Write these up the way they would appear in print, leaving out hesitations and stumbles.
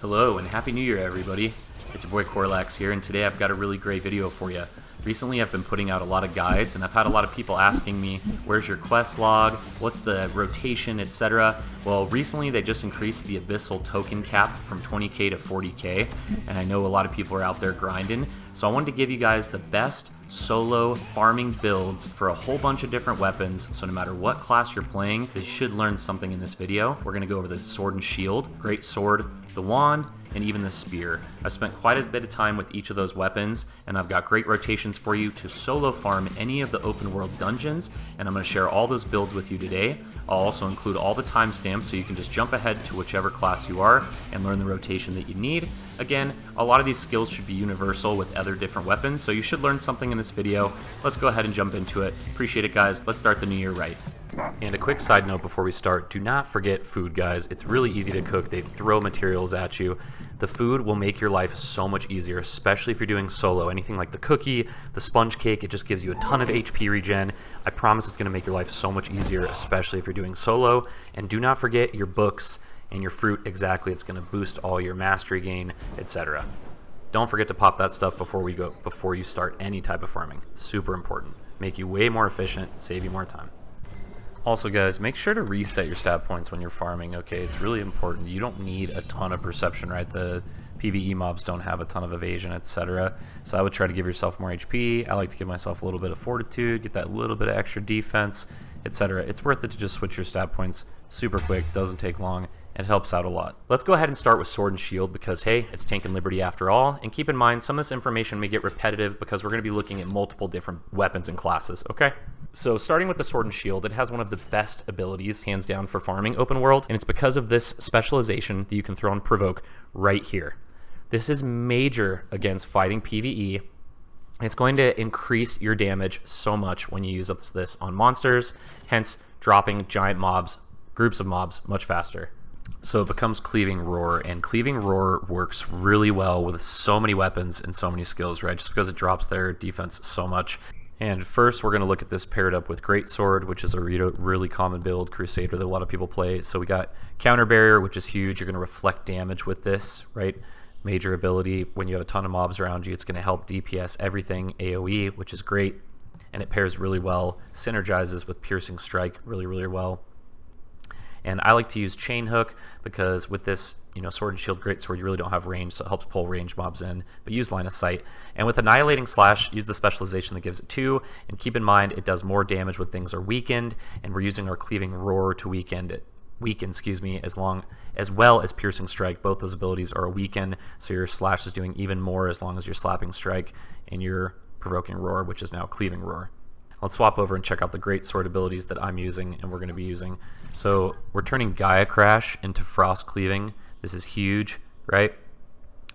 Hello and Happy New Year everybody. It's your boy Corlax here, and today I've got a really great video for you. Recently I've been putting out a lot of guides and I've had a lot of people asking me, where's your quest log, what's the rotation, etc. Well, recently they just increased the abyssal token cap from 20k to 40k, and I know a lot of people are out there grinding, so I wanted to give you guys the best solo farming builds for a whole bunch of different weapons, so no matter what class you're playing, you should learn something in this video. We're going to go over the sword and shield, great sword, the wand, and even the spear. I've spent quite a bit of time with each of those weapons, and I've got great rotations for you to solo farm any of the open world dungeons, and I'm going to share all those builds with you today. I'll also include all the timestamps so you can just jump ahead to whichever class you are and learn the rotation that you need. Again, a lot of these skills should be universal with other different weapons, so you should learn something in this video. Let's go ahead and jump into it. Appreciate it, guys. Let's start the new year right. And a quick side note before we start, do not forget food, guys. It's really easy to cook. They throw materials at you. The food will make your life so much easier, especially if you're doing solo. Anything like the cookie, the sponge cake, it just gives you a ton of HP regen. I promise it's going to make your life so much easier, especially if you're doing solo. And do not forget your books and your fruit. Exactly, it's going to boost all your mastery gain, etc. Don't forget to pop that stuff before you start any type of farming. Super important. Make you way more efficient, save you more time. Also, guys, make sure to reset your stat points when you're farming, okay? It's really important. You don't need a ton of perception, right? The PvE mobs don't have a ton of evasion, etc. So I would try to give yourself more HP. I like to give myself a little bit of fortitude, get that little bit of extra defense, etc. It's worth it to just switch your stat points super quick, doesn't take long, and it helps out a lot. Let's go ahead and start with sword and shield because, hey, it's tank and liberty after all. And keep in mind, some of this information may get repetitive because we're going to be looking at multiple different weapons and classes, okay? So starting with the sword and shield, it has one of the best abilities, hands down, for farming open world, and it's because of this specialization that you can throw and provoke right here. This is major against fighting PvE. It's going to increase your damage so much when you use this on monsters, hence dropping giant mobs, groups of mobs, much faster. So it becomes Cleaving Roar, and Cleaving Roar works really well with so many weapons and so many skills, right? Just because it drops their defense so much. And first, we're going to look at this paired up with Greatsword, which is a really common build, Crusader, that a lot of people play. So we got Counter Barrier, which is huge. You're going to reflect damage with this, right? Major ability. When you have a ton of mobs around you, it's going to help DPS everything, AoE, which is great. And it pairs really well, synergizes with Piercing Strike really well. And I like to use Chain Hook because with this, sword and shield, greatsword, you really don't have range, so it helps pull range mobs in, but use line of sight. And with Annihilating Slash, use the specialization that gives it 2, and keep in mind it does more damage when things are weakened, and we're using our Cleaving Roar to weaken, as well as Piercing Strike. Both those abilities are a weaken, so your slash is doing even more as long as you're slapping strike and you're provoking roar, which is now Cleaving Roar. Let's swap over and check out the great sword abilities that I'm using and we're going to be using. So we're turning Gaia Crash into Frost Cleaving. This is huge, right?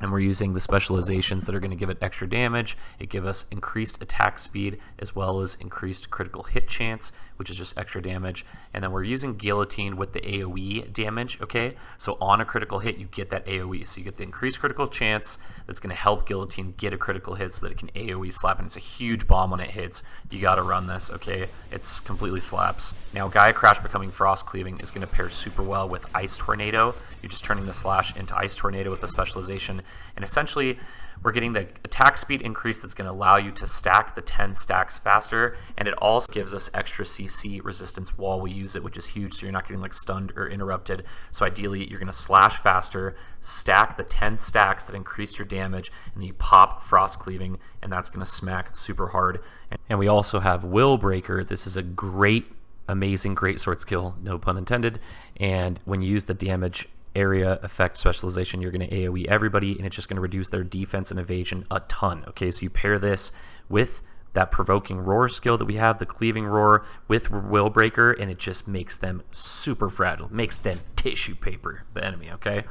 And we're using the specializations that are going to give it extra damage. It gives us increased attack speed as well as increased critical hit chance, which is just extra damage. And then we're using Guillotine with the AoE damage, okay? So on a critical hit, you get that AoE. So you get the increased critical chance that's going to help Guillotine get a critical hit so that it can AoE slap. And it's a huge bomb when it hits. You got to run this, okay? It's completely slaps. Now, Gaia Crash becoming Frost Cleaving is going to pair super well with Ice Tornado. You're just turning the slash into Ice Tornado with the specialization. And essentially, we're getting the attack speed increase that's going to allow you to stack the 10 stacks faster, and it also gives us extra CC resistance while we use it, which is huge, so you're not getting like stunned or interrupted. So ideally, you're going to slash faster, stack the 10 stacks that increase your damage, and you pop Frost Cleaving, and that's going to smack super hard. And we also have Will Breaker. This is a amazing greatsword skill, no pun intended, and when you use the damage area effect specialization, you're going to AoE everybody, and it's just going to reduce their defense and evasion a ton. Okay, so you pair this with that provoking roar skill that we have, the Cleaving Roar, with Will Breaker, and it just makes them super fragile, makes them tissue paper, the enemy, okay?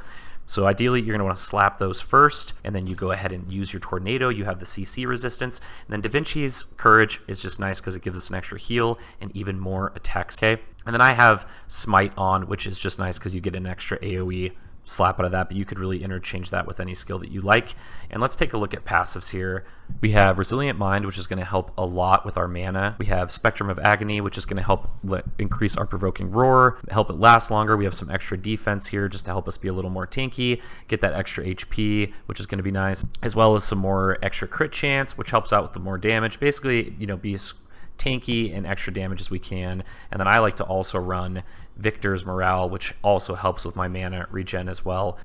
So ideally, you're going to want to slap those first, and then you go ahead and use your Tornado. You have the CC resistance. And then Da Vinci's Courage is just nice because it gives us an extra heal and even more attacks, okay? And then I have Smite on, which is just nice because you get an extra AoE slap out of that, but you could really interchange that with any skill that you like. And let's take a look at passives here. We have Resilient Mind, which is going to help a lot with our mana. We have Spectrum of Agony, which is going to help increase our Provoking Roar, help it last longer. We have some extra defense here just to help us be a little more tanky, get that extra HP, which is going to be nice, as well as some more extra crit chance, which helps out with the more damage. Basically, you know, be as tanky and extra damage as we can. And then I like to also run Victor's Morale, which also helps with my mana regen as well.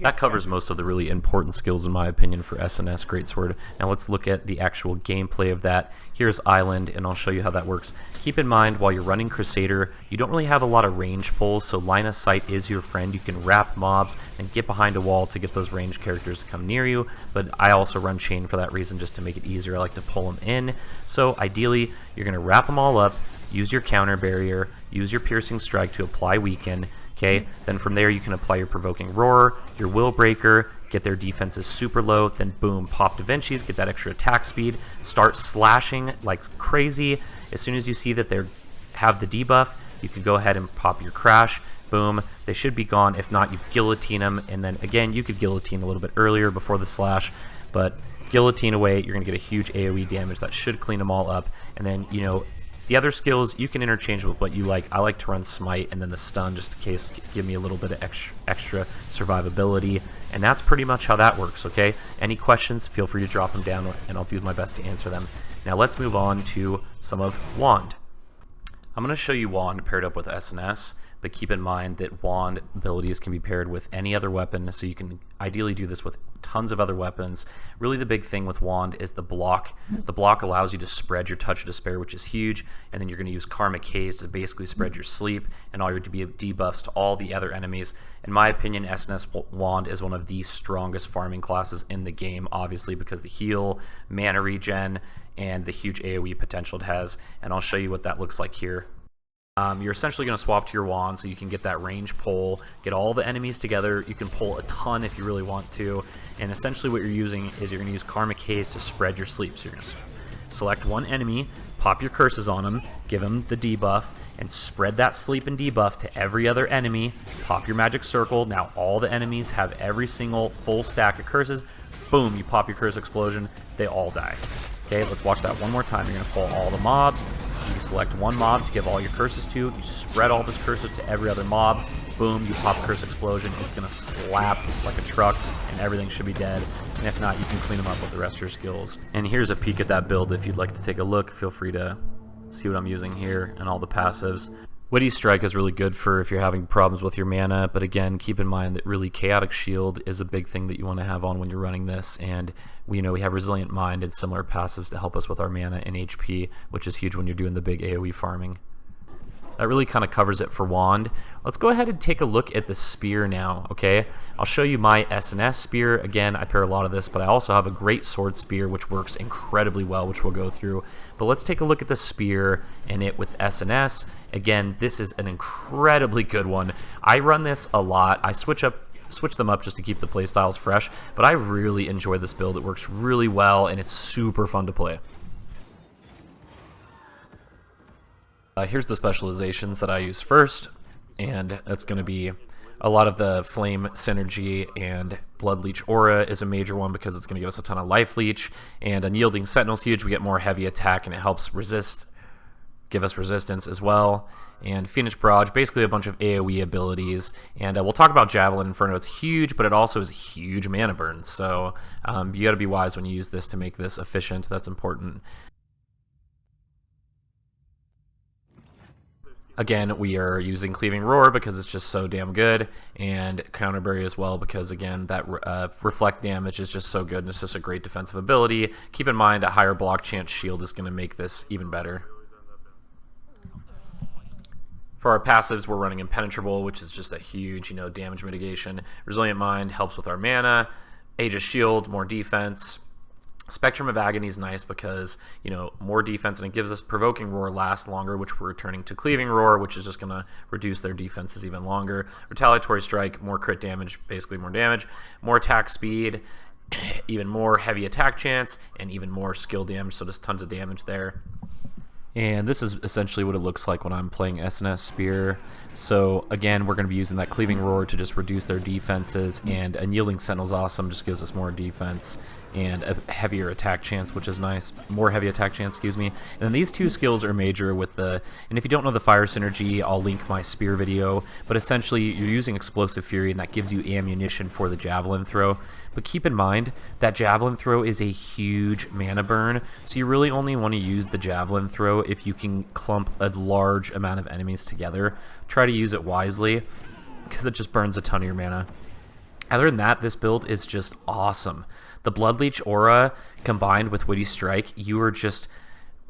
That covers most of the really important skills in my opinion for SNS Greatsword. Now let's look at the actual gameplay of that. Here's Island, and I'll show you how that works. Keep in mind, while you're running Crusader, you don't really have a lot of range pulls, so line of sight is your friend. You can wrap mobs and get behind a wall to get those ranged characters to come near you, but I also run Chain for that reason, just to make it easier. I like to pull them in. So ideally, you're going to wrap them all up, use your counter barrier, use your Piercing Strike to apply Weaken. Okay, then from there you can apply your Provoking Roar, your Will Breaker, get their defenses super low, then boom, pop Da Vinci's, get that extra attack speed, start slashing like crazy. As soon as you see that they have the debuff, you can go ahead and pop your Crash, boom, they should be gone. If not, you guillotine them, and then again, you could guillotine a little bit earlier before the slash, but guillotine away, you're going to get a huge AoE damage. That should clean them all up, and then, you know, the other skills you can interchange with what you like. I like to run Smite and then the Stun just in case, give me a little bit of extra survivability. And that's pretty much how that works, okay? Any questions, feel free to drop them down and I'll do my best to answer them. Now let's move on to some of Wand. I'm going to show you Wand paired up with SNS, but keep in mind that Wand abilities can be paired with any other weapon, so you can ideally do this with tons of other weapons. Really the big thing with Wand is the block. The block allows you to spread your Touch of Despair, which is huge, and then you're going to use Karmic Haze to basically spread your sleep and all your debuffs to all the other enemies. In my opinion, SNS Wand is one of the strongest farming classes in the game, obviously because the heal, mana regen, and the huge AoE potential it has, and I'll show you what that looks like here. You're essentially going to swap to your wand so you can get that range pull, get all the enemies together. You can pull a ton if you really want to, and essentially what you're using is you're going to use Karmic Haze to spread your sleep. So you're going to select one enemy, pop your curses on them, give them the debuff, and spread that sleep and debuff to every other enemy. Pop your magic circle. Now all the enemies have every single full stack of curses. Boom, you pop your curse explosion, they all die. Okay, let's watch that one more time. You're going to pull all the mobs. You select one mob to give all your curses to. You spread all those curses to every other mob. Boom, you pop Curse Explosion. It's going to slap like a truck, and everything should be dead. And if not, you can clean them up with the rest of your skills. And here's a peek at that build. If you'd like to take a look, feel free to see what I'm using here and all the passives. Witty Strike is really good for if you're having problems with your mana, but again, keep in mind that really Chaotic Shield is a big thing that you want to have on when you're running this, and we have Resilient Mind and similar passives to help us with our mana and HP, which is huge when you're doing the big AoE farming. That really kind of covers it for Wand. Let's go ahead and take a look at the Spear now, okay? I'll show you my SNS Spear. Again, I pair a lot of this, but I also have a great Sword Spear, which works incredibly well, which we'll go through. But let's take a look at the Spear and it with SNS. Again, this is an incredibly good one. I run this a lot. I switch them up just to keep the playstyles fresh, but I really enjoy this build. It works really well, and it's super fun to play. Here's the specializations that I use first, and that's going to be a lot of the Flame Synergy, and Blood Leech Aura is a major one because it's going to give us a ton of Life Leech, and Unyielding Sentinel's huge. We get more heavy attack, and it helps give us resistance as well. And Phoenix Barrage, basically a bunch of AoE abilities, and we'll talk about Javelin Inferno. It's huge, but it also is a huge mana burn, so you got to be wise when you use this to make this efficient. That's important. Again, we are using Cleaving Roar because it's just so damn good, and Counterbury as well because, again, that reflect damage is just so good, and it's just a great defensive ability. Keep in mind, a higher block chance shield is going to make this even better. For our passives, we're running Impenetrable, which is just a huge, damage mitigation. Resilient Mind helps with our mana. Aegis Shield, more defense. Spectrum of Agony is nice because, more defense, and it gives us Provoking Roar last longer, which we're returning to Cleaving Roar, which is just going to reduce their defenses even longer. Retaliatory Strike, more crit damage, basically more damage. More attack speed, even more heavy attack chance, and even more skill damage, so there's tons of damage there. And this is essentially what it looks like when I'm playing SNS Spear. So again, we're going to be using that Cleaving Roar to just reduce their defenses, and Unyielding Sentinel's awesome, just gives us more defense and a heavier attack chance, which is nice. More heavy attack chance, excuse me. And then these two skills are major with the, and if you don't know the fire synergy, I'll link my spear video, but essentially you're using Explosive Fury, and that gives you ammunition for the javelin throw. But keep in mind that javelin throw is a huge mana burn, so you really only want to use the javelin throw if you can clump a large amount of enemies together. Try to use it wisely, because it just burns a ton of your mana. Other than that, this build is just awesome. The Bloodleech aura combined with Witty Strike, you are just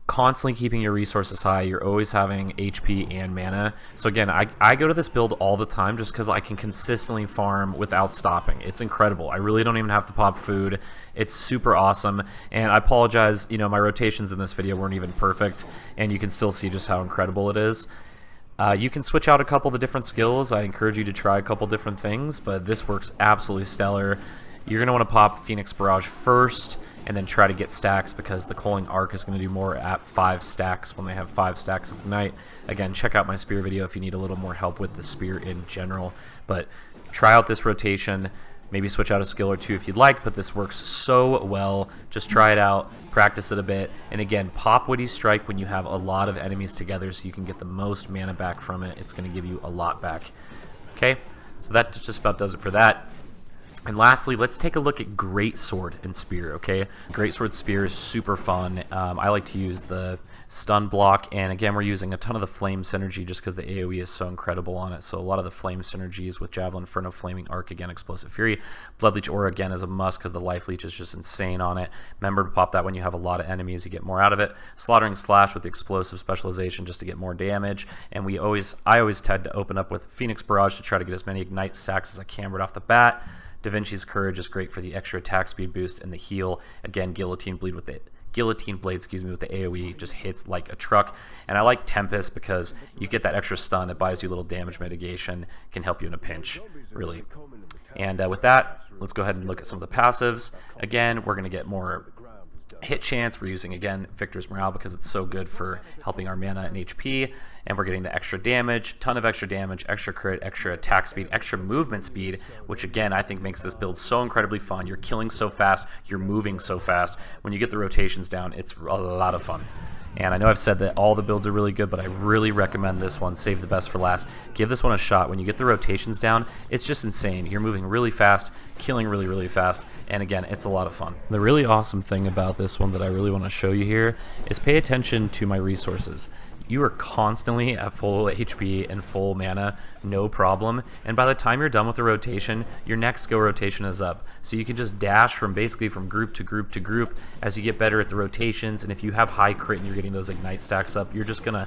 constantly keeping your resources high. You're always having HP and mana. So again, I go to this build all the time just because I can consistently farm without stopping. It's incredible. I really don't even have to pop food. It's super awesome. And I apologize, you know, my rotations in this video weren't even perfect, and you can still see just how incredible it is. You can switch out a couple of the different skills. I encourage you to try a couple different things, but this works absolutely stellar. You're going to want to pop Phoenix Barrage first, and then try to get stacks, because the Coaling Arc is going to do more at 5 stacks when they have 5 stacks of Ignite. Again, check out my spear video if you need a little more help with the spear in general. But try out this rotation. Maybe switch out a skill or two if you'd like, but this works so well. Just try it out, practice it a bit, and again, pop Witty Strike when you have a lot of enemies together so you can get the most mana back from it. It's going to give you a lot back. Okay, so that just about does it for that. And lastly, let's take a look at Greatsword and Spear, okay? Greatsword Spear is super fun. I like to use the stun block, and again, we're using a ton of the flame synergy just because the AoE is so incredible on it. So a lot of the flame synergies with Javelin, Inferno, Flaming Arc, again, Explosive Fury. Bloodleech Aura, again, is a must because the Life Leech is just insane on it. Remember to pop that when you have a lot of enemies, you get more out of it. Slaughtering Slash with the Explosive Specialization just to get more damage. And I always tend to open up with Phoenix Barrage to try to get as many Ignite stacks as I can right off the bat. Da Vinci's Courage is great for the extra attack speed boost and the heal. Again, Guillotine Blade, with the AoE just hits like a truck. And I like Tempest because you get that extra stun. It buys you a little damage mitigation, can help you in a pinch, really. And with that, let's go ahead and look at some of the passives. Again, we're going to get more hit chance. We're using, again, Victor's Morale because it's so good for helping our mana and HP, and we're getting the extra damage, ton of extra damage, extra crit, extra attack speed, extra movement speed, which again I think makes this build so incredibly fun. You're killing so fast, you're moving so fast. When you get the rotations down, it's a lot of fun. And I know I've said that all the builds are really good, but I really recommend this one. Save the best for last. Give this one a shot. When you get the rotations down, it's just insane. You're moving really fast, killing really fast, and again, it's a lot of fun. The really awesome thing about this one that I really want to show you here is pay attention to my resources. You are constantly at full HP and full mana, no problem. And by the time you're done with the rotation, your next skill rotation is up. So you can just dash from basically from group to group to group as you get better at the rotations. And if you have high crit and you're getting those Ignite stacks up, you're just gonna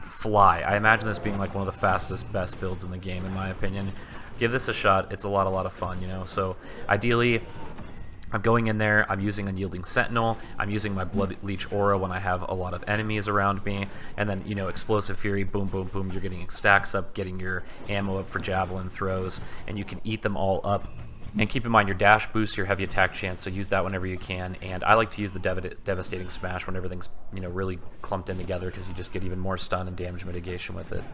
fly. I imagine this being like one of the fastest, best builds in the game, in my opinion. Give this a shot. It's a lot of fun, you know. So ideally, I'm going in there, I'm using Unyielding Sentinel, I'm using my Bloodleech Aura when I have a lot of enemies around me, and then, you know, Explosive Fury, boom, boom, boom, you're getting stacks up, getting your ammo up for Javelin throws, and you can eat them all up. And keep in mind, your dash boosts your heavy attack chance, so use that whenever you can. And I like to use the Devastating Smash when everything's, you know, really clumped in together, because you just get even more stun and damage mitigation with it.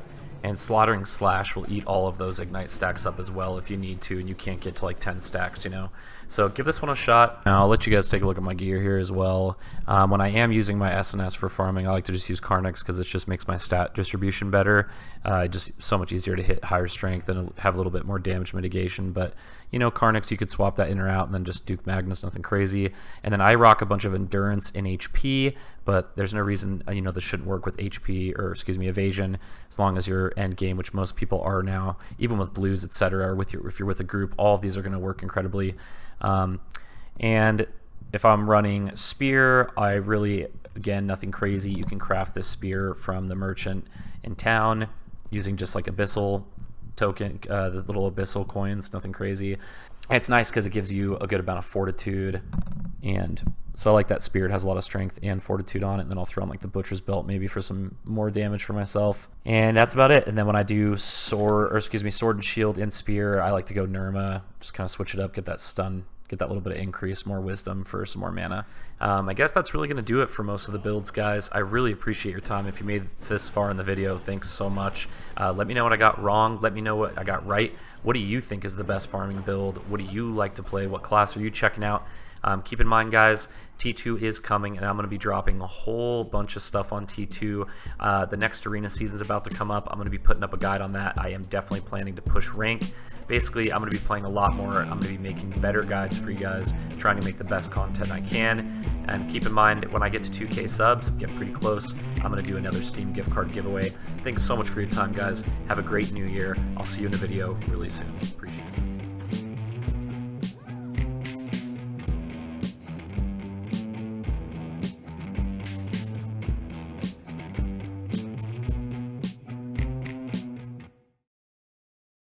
And Slaughtering Slash will eat all of those Ignite stacks up as well if you need to, and you can't get to like 10 stacks, you know. So give this one a shot. Now I'll let you guys take a look at my gear here as well. When I am using my SNS for farming, I like to just use Carnix because it just makes my stat distribution better. Just so much easier to hit higher strength and have a little bit more damage mitigation. But, you know, Carnix, you could swap that in or out and then just Duke Magnus, nothing crazy. And then I rock a bunch of Endurance and HP, but there's no reason, you know, this shouldn't work with HP, or excuse me, Evasion, as long as you're end game, which most people are now, even with blues, etc., or if you're with a group, all of these are going to work incredibly. And if I'm running Spear, I really, again, nothing crazy. You can craft this spear from the merchant in town using just like Abyssal token, the little Abyssal coins, nothing crazy. And it's nice because it gives you a good amount of fortitude, and so I like that spear. It has a lot of strength and fortitude on it, and then I'll throw on like the Butcher's Belt maybe for some more damage for myself. And that's about it. And then when I do Sword and Shield and Spear, I like to go Nirma, just kind of switch it up, get that stun get that little bit of increase, more wisdom for some more mana. I guess that's really going to do it for most of the builds, guys. I really appreciate your time. If you made this far in the video, thanks so much. Let me know what I got wrong. Let me know what I got right. What do you think is the best farming build? What do you like to play? What class are you checking out? Keep in mind, guys, T2 is coming, and I'm going to be dropping a whole bunch of stuff on T2. The next arena season is about to come up. I'm going to be putting up a guide on that. I am definitely planning to push rank. Basically, I'm going to be playing a lot more. I'm going to be making better guides for you guys, trying to make the best content I can. And keep in mind, when I get to 2K subs, get pretty close, I'm going to do another Steam gift card giveaway. Thanks so much for your time, guys. Have a great new year. I'll see you in a video really soon. Appreciate it.